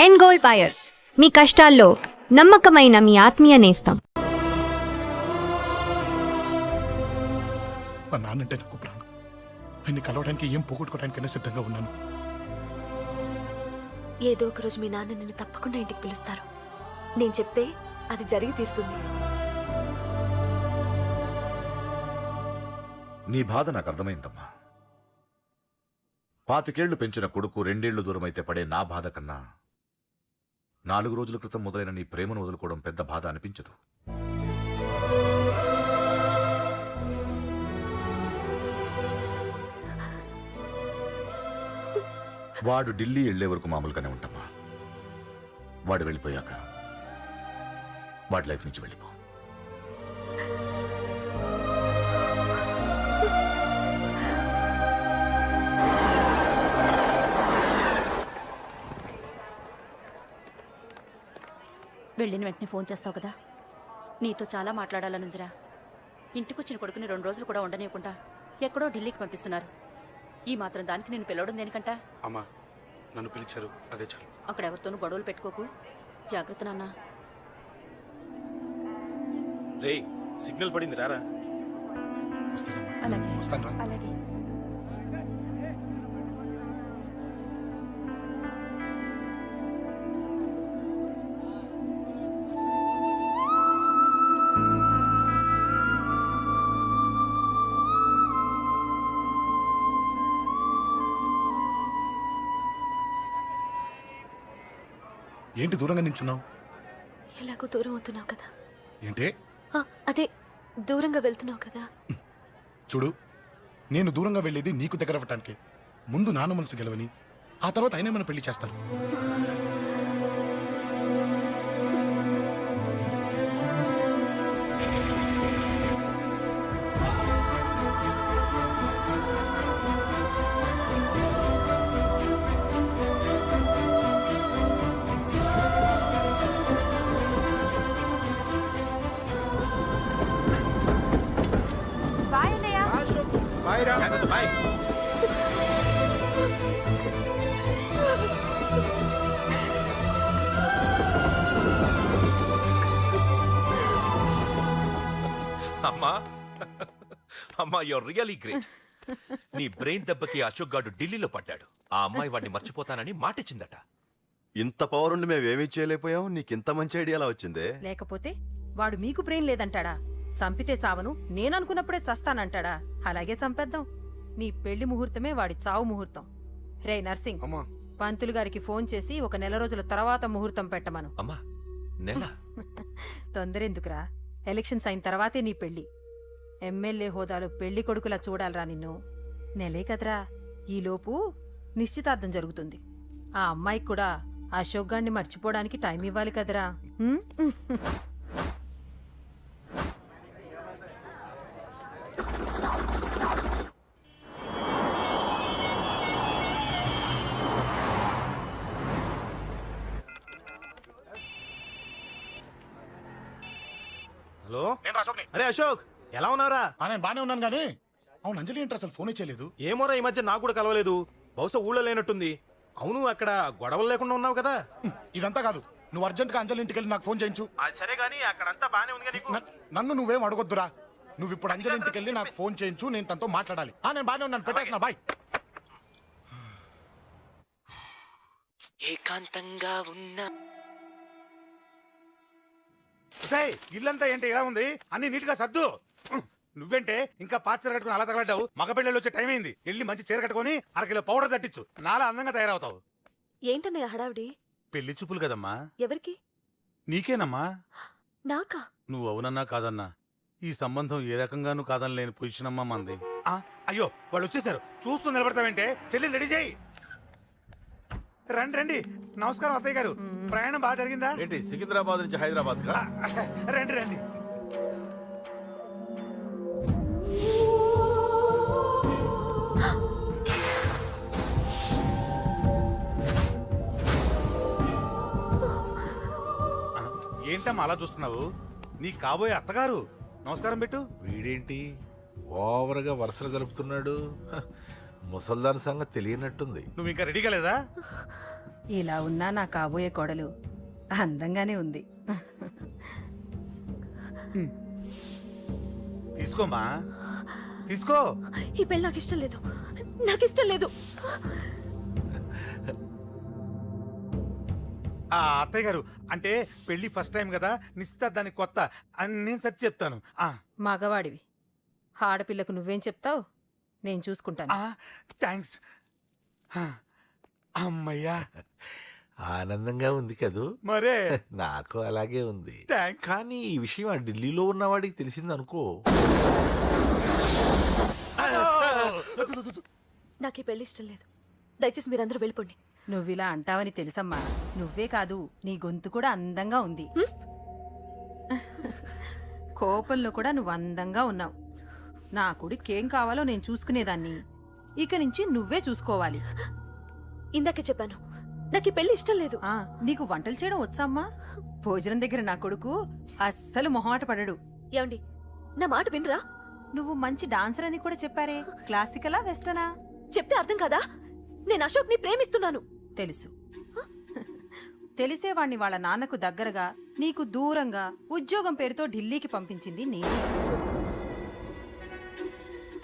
End gold buyers, మీ కష్టాల్లో నమ్మకమైన మీ ఆత్మీయ నేస్తం. మా నాన్నంటే నాకు ప్రాణం. ఆయన్ని కలవడానికి ఏం పోగొట్టుకోవడానికైనా సిద్ధంగా ఉన్నాను. ఏదో ఒక రోజు మీ నాన్న నిన్ను తప్పకుండా ఇంటికి పిలుస్తారు. నేను చెప్తే అది జరిగి తీరుతుంది. నీ బాధ నాకు అర్థమైందమ్మా. 25 ఏళ్లు పెంచిన కొడుకు 2 ఏళ్లు దూరమైతే పడే నా బాధ కన్నా 4 రోజుల క్రితం మొదలైన నీ ప్రేమను వదులుకోవడం పెద్ద బాధ అనిపించదు. వాడు ఢిల్లీ వెళ్లే వరకు మామూలుగానే ఉంటామా. వాడు వెళ్ళిపోయాక వాడి లైఫ్ నుంచి వెళ్ళిపో. వెళ్ళిన వెంటనే ఫోన్ చేస్తావు కదా. నీతో చాలా మాట్లాడాలనుందిరా. ఇంటికొచ్చిన కొడుకుని 2 రోజులు కూడా ఉండనివ్వకుండా ఎక్కడో ఢిల్లీకి పంపిస్తున్నారు. ఈ మాత్రం దానికి నేను పిలవడం దేనికంట? అమ్మా, నన్ను పిలిచారు, అదే చాలు. అక్కడ ఎవరితోనూ గొడవలు పెట్టుకోకు. జాగ్రత్త నాన్న. రేయ్, సిగ్నల్ పడింది, రారా. వస్తానమ్మా. అలాగే వస్తాను రా. అలాగే. ఏంటి దూరంగా నించున్నావు? ఎలాగో దూరం అవుతున్నావు కదా. ఏంటే? అదే దూరంగా వెళ్తున్నావు కదా. చూడు, నేను దూరంగా వెళ్ళేది నీకు దగ్గర అవ్వటానికి. ముందు నాన్న మనసు గెలవని, ఆ తర్వాత ఆయనే మన పెళ్లి చేస్తారు. జాగ్రత్త, బాయ్. అమ్మా అమ్మా, యూర్ రియలీ గ్రేట్. నీ బ్రెయిన్ దెబ్బకి అశోక్ గాడు ఢిల్లీలో పడ్డాడు. ఆ అమ్మాయి వాడిని మర్చిపోతానని మాటిచ్చిందట. ఇంత పవరుండి మేమేమీ చేయలేకపోయాం. నీకింత మంచి ఐడియా ఎలా వచ్చిందే? లేకపోతే వాడు మీకు బ్రెయిన్ లేదంటాడా? చంపితే చావను, నేననుకున్నప్పుడే చస్తానంటాడా? అలాగే చంపేద్దాం. నీ పెళ్లి ముహూర్తమే వాడి చావు ముహూర్తం. రే నర్సింగ్, అమ్మా, పంతులు గారికి ఫోన్ చేసి ఒక నెల రోజుల తర్వాత ముహూర్తం పెట్టమను. అమ్మా, నెల? తొందరెందుకురా? ఎలక్షన్స్ అయిన తర్వాతే నీ పెళ్లి. ఎమ్మెల్యే హోదాలో పెళ్లి కొడుకులా చూడాలరా నిన్ను. నెలే కదరా, ఈలోపు నిశ్చితార్థం జరుగుతుంది. ఆ అమ్మాయికి కూడా అశోక్ గాన్ని మర్చిపోవడానికి టైం ఇవ్వాలి కదరా. హ్మ్? హలో. నేను అశోక్ని. అరే అశోక్, ఎలా ఉన్నారా? నేను బానే ఉన్నాను కానీ, అవును అంజలి ఏంటి అసలు ఫోనే చేయలేదు? ఏమోరా, ఈ మధ్య నాకు కూడా కలవలేదు. బహుశా ఊళ్ళో లేనట్టుంది. అవును, అక్కడ గొడవలు లేకుండా ఉన్నావు కదా. ఇదంతా కాదు, నువ్వు అర్జెంట్గా అంజలి ఇంటికి వెళ్ళి నాకు ఫోన్ చేయించు. అది సరే గానీ అక్కడంతా బానే ఉంది కదా నీకు? నన్ను నువ్వేం అడగొద్దురా. నువ్వు ఇప్పుడు అంజలి ఇంటికి వెళ్ళి నాకు ఫోన్ చేయించు, నేను తనతో మాట్లాడాలి. నేను బానే ఉన్నాను, పెట్టేస్తున్నా, బాయ్. ఏకాంతంగా ఉన్నా ఇల్లంతా ఏంటి ఇలా ఉంది? అన్ని నీట్ గా సర్దు. నువ్వేంటే ఇంకా పాత చీర కట్టుకుని అలా తగలడ్డావు? మగ పిల్లలు వచ్చే టైం అయింది. వెళ్ళి మంచి చీర కట్టుకుని 1 కిలో పౌడర్ తట్టించు. నాలా అందంగా తయారవుతావు. ఏంటన్నయ్య హడావిడి? పెళ్లి చూపులు కదమ్మా. ఎవరికి? నీకేనమ్మా. నాకా? నువ్వు అవునన్నా కాదన్నా, ఈ సంబంధం ఏ రకంగానూ కాదని లేని పొజిషన్ అమ్మా మంది. అయ్యో, వాళ్ళు వచ్చేసారు. చూస్తూ నిలబడతావేంటే? చెల్లి రెడీ చేయి. రండి రండి. నమస్కారం అత్తయ్య గారు. ప్రయాణం బాగా జరిగిందా? ఏంటి సికింద్రాబాద్ నుంచి హైదరాబాద్ కా? రండి రండి. ఏంటమ్మా అలా చూస్తున్నావు? నీ కాబోయే అత్తగారు. నమస్కారం పెట్టు. వీడేంటి ఓవర్గా వరుసలు కలుపుతున్నాడు? ముసల్దాన్ సంగతి తెలియనట్టుంది. నువ్వు ఇంకా రెడీగా లేదా? ఇలా ఉన్నా నా కాబోయే కోడలు అందంగానే ఉంది. తీసుకోమ్మా, తీసుకో. ఈ పెళ్ళి నాకు ఇష్టం లేదు, నాకు ఇష్టం లేదు. అత్తయ్య గారు, అంటే పెళ్లి ఫస్ట్ టైం కదా, నిశ్చితార్థానికి కొత్త అని నేను సరి చెప్తాను. మగవాడివి, ఆడపిల్లకు నువ్వేం చెప్తావు? నేను చూసుకుంటాను. థ్యాంక్స్. అమ్మయ్యా, ఆనందంగా ఉంది కదూ. మరే నాకు అలాగే ఉంది. థ్యాంక్స్. కానీ ఈ విషయం ఆ ఢిల్లీలో ఉన్నవాడికి తెలిసింది అనుకో. నాకు ఈ పెళ్లి ఇష్టం లేదు. దయచేసి మీరందరూ వెళ్ళిపోండి. నువ్విలా అంటావని తెలుసమ్మా. నువ్వే కాదు, నీ గొంతు కూడా అందంగా ఉంది. కోపంలో కూడా నువ్వు అందంగా ఉన్నావు. నా కొడుకేం కావాలో నేను చూసుకునేదాన్ని. ఇక నుంచి నువ్వే చూసుకోవాలి. ఇందాకే చెప్పాను, నాకు ఈ పెళ్లి ఇష్టం లేదు. నీకు వంటలు చేయడం వచ్చామ్మా? భోజనం దగ్గర నా కొడుకు అస్సలు మొహమాట పడడు. ఏమండి, నా మాట వినరా? నువ్వు మంచి డాన్సర్ అని కూడా చెప్పారే. క్లాసికలా వెస్టర్నా? చెప్తే అర్థం కాదా? నేను అశోక్ ని ప్రేమిస్తున్నాను. తెలుసు. తెలిసేవాణ్ణి వాళ్ళ నాన్నకు దగ్గరగా, నీకు దూరంగా ఉద్యోగం పేరుతో ఢిల్లీకి పంపించింది నేనే.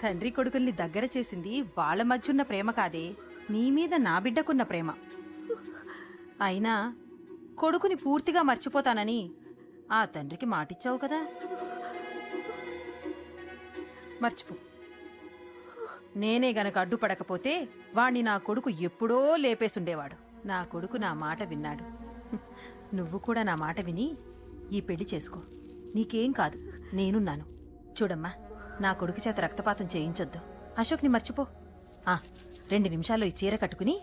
తండ్రి కొడుకుల్ని దగ్గర చేసింది వాళ్ళ మధ్యున్న ప్రేమ కాదే, నీ మీద నా బిడ్డకున్న ప్రేమ. అయినా కొడుకుని పూర్తిగా మర్చిపోతానని ఆ తండ్రికి మాటిచ్చావు కదా. మర్చిపో. నేనే గనక అడ్డుపడకపోతే వాణ్ణి నా కొడుకు ఎప్పుడో లేపేసుండేవాడు. నా కొడుకు నా మాట విన్నాడు. నువ్వు కూడా నా మాట విని ఈ పెళ్లి చేసుకో. నీకేం కాదు, నేనున్నాను. చూడమ్మా, నా కొడుకు చేత రక్తపాతం చేయించొద్దు. అశోక్ని మర్చిపో. 2 నిమిషాల్లో ఈ చీర కట్టుకుని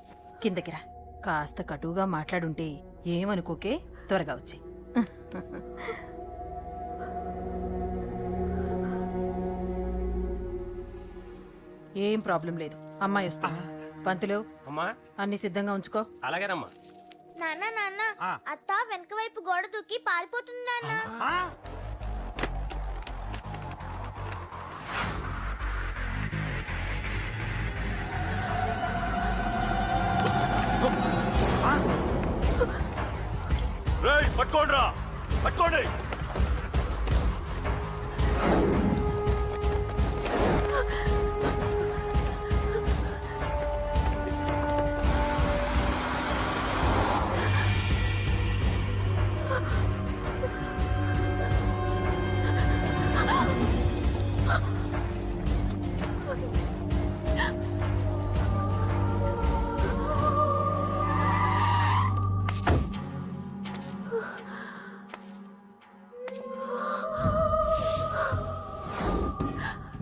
కిందకిరా. కాస్త కటువుగా మాట్లాడుంటే ఏమనుకోకే, త్వరగా వచ్చే. ఏం ప్రాబ్లం లేదు. అమ్మాయి వస్తా. పంతులు, అమ్మా, అన్ని సిద్ధంగా ఉంచుకో. అలాగేనమ్మా. నాన్న నాన్న, అత్త వెనక వైపు గోడ దూకి పారిపోతుంది నాన్న. పట్టుకోండి, పట్టుకోండి.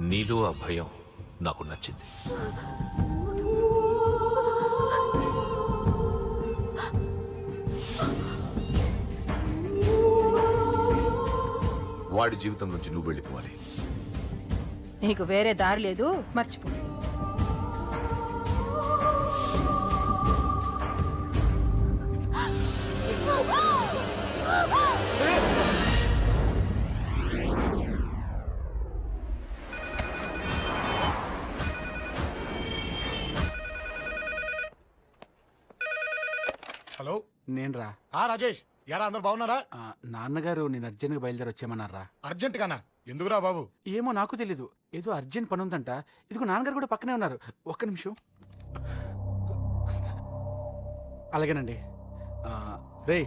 నీలో ఆ భయం నాకు నచ్చింది. వాడి జీవితం నుంచి నువ్వు వెళ్ళిపోవాలి. నీకు వేరే దారి లేదు, మర్చిపో. హలో, నేను రా. రాజేష్, యారా అందరు బాగున్నారా? నాన్నగారు నేను అర్జెంట్గా బయలుదేరి వచ్చేయమన్నారా. అర్జెంట్ గానా? ఎందుకురా బాబు? ఏమో నాకు తెలీదు, ఏదో అర్జెంట్ పని ఉందంట. ఇదిగో నాన్నగారు కూడా పక్కనే ఉన్నారు. ఒక్క నిమిషం. అలాగేనండి. రే,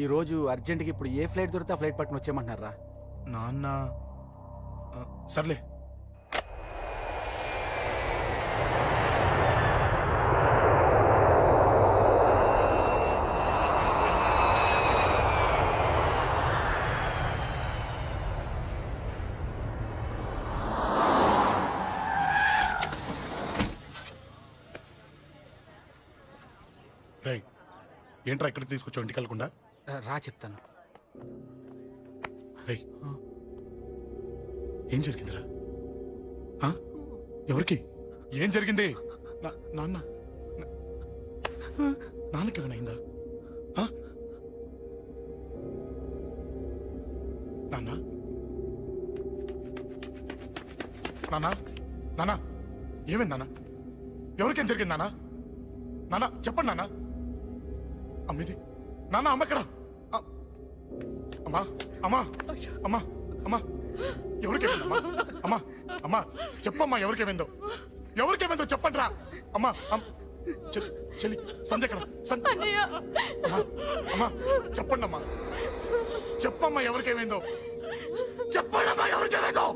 ఈరోజు అర్జెంట్కి ఇప్పుడు ఏ ఫ్లైట్ దొరికితే ఆ ఫ్లైట్ పట్టుకుని వచ్చేయమంటున్నారా. నాన్న సర్లే. రై, ఏంట్రా ఇక్కడికి తీసుకొచ్చావు ఇంటికి వెళ్ళకుండా? రా చెప్తాను. రై, ఏం జరిగిందిరా? ఎవరికి ఏం జరిగింది? నాన్న, నాన్నకి ఏమైనా అయిందా? నాన్న, నాన్న, నాన్న, ఏమైంది నాన్న? ఎవరికేం జరిగింది నాన్న? నాన్న చెప్పండి నాన్న. అమ్మిది నాన్న అమ్మక్కడ అమ్మా అమ్మా అమ్మా అమ్మా ఎవరికేమైందమ్మా అమ్మా అమ్మా చెప్పమ్మా ఎవరికేమైందో ఎవరికేమైందో చెప్పండి రా అమ్మా చెల్లి సంధ్య ఎక్కడ అమ్మా అమ్మా చెప్పండి అమ్మా చెప్పమ్మా ఎవరికేమైందో చెప్పండి అమ్మా ఎవరికేమైందో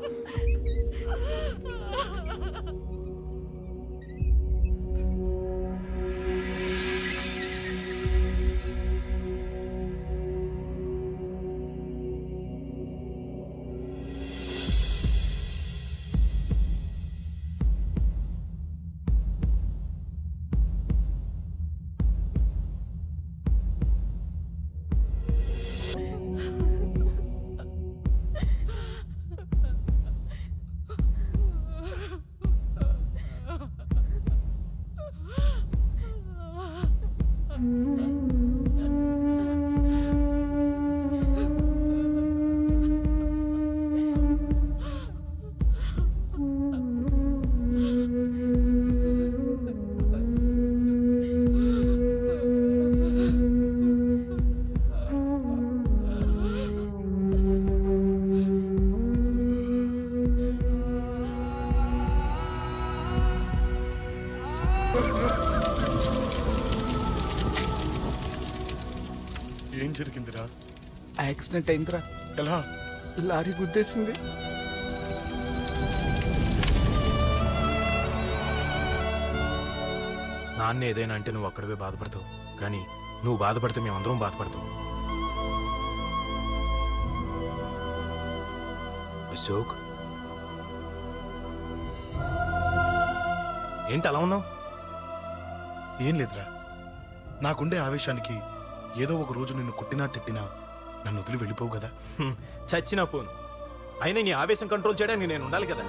ఏం జరిగిందిరా? యాక్సిడెంట్ అయిందిరా. ఎలా? లారీ గుద్దేసింది. నాన్న ఏదైనా అంటే నువ్వు అక్కడవే బాధపడతావు, కానీ నువ్వు బాధపడితే మేమందరం బాధపడతాం. అశోక్, ఏంటి అలా ఉన్నావు? ఏం లేదురా, నాకుండే ఆవేశానికి ఏదో ఒక రోజు నిన్ను కొట్టినా తిట్టినా నన్ను వదిలి వెళ్ళిపోవు కదా. చచ్చినా పోను, అయినా నీ ఆవేశం కంట్రోల్ చేయడానికి నేను ఉండాలి కదా.